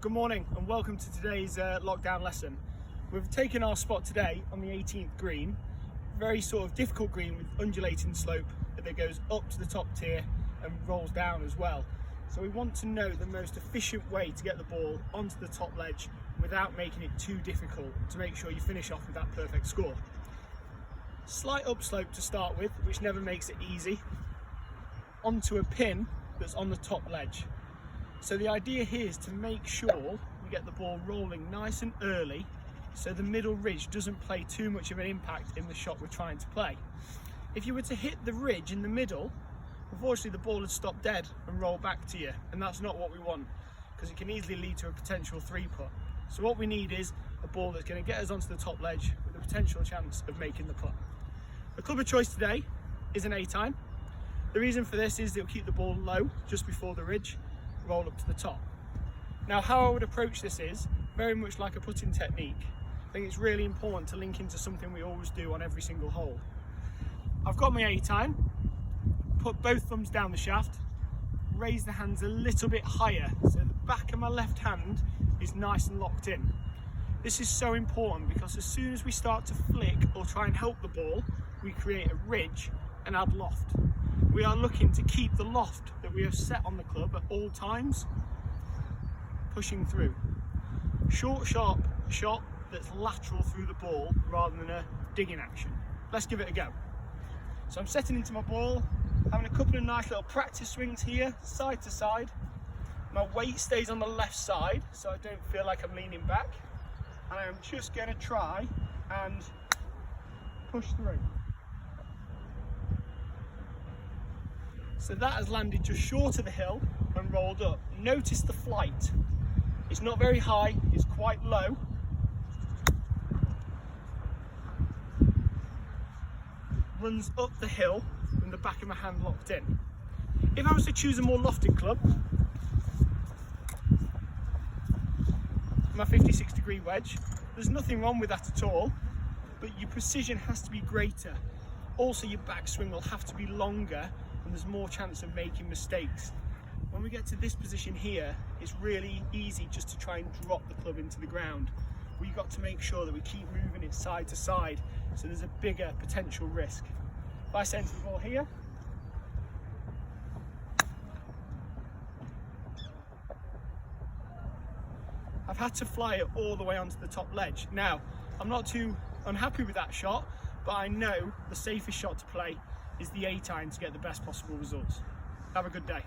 Good morning and welcome to today's lockdown lesson. We've taken our spot today on the 18th green, very sort of difficult green with undulating slope that goes up to the top tier and rolls down as well. So we want to know the most efficient way to get the ball onto the top ledge without making it too difficult to make sure you finish off with that perfect score. Slight upslope to start with, which never makes it easy, onto a pin that's on the top ledge. So the idea here is to make sure we get the ball rolling nice and early so the middle ridge doesn't play too much of an impact in the shot we're trying to play. If you were to hit the ridge in the middle, unfortunately the ball would stop dead and roll back to you, and that's not what we want because it can easily lead to a potential three putt. So what we need is a ball that's going to get us onto the top ledge with a potential chance of making the putt. The club of choice today is an A-time. The reason for this is it'll keep the ball low just before the ridge, roll up to the top. Now how I would approach this is very much like a putting technique. I think it's really important to link into something we always do on every single hole. I've got my A-time, put both thumbs down the shaft, raise the hands a little bit higher so the back of my left hand is nice and locked in. This is so important because as soon as we start to flick or try and help the ball, we create a ridge and add loft. We are looking to keep the loft that we have set on the club at all times pushing through. Short, sharp shot that's lateral through the ball rather than a digging action. Let's give it a go. So I'm setting into my ball, having a couple of nice little practice swings here, side to side. My weight stays on the left side so I don't feel like I'm leaning back. And I'm just going to try and push through. So that has landed just short of the hill and rolled up. Notice the flight. It's not very high, it's quite low. Runs up the hill with the back of my hand locked in. If I was to choose a more lofted club, my 56-degree wedge, there's nothing wrong with that at all, but your precision has to be greater. Also your backswing will have to be longer and there's more chance of making mistakes. When we get to this position here, it's really easy just to try and drop the club into the ground. We've got to make sure that we keep moving it side to side so there's a bigger potential risk. If I send the ball here, I've had to fly it all the way onto the top ledge. Now, I'm not too unhappy with that shot, but I know the safest shot to play is the A-time to get the best possible results. Have a good day.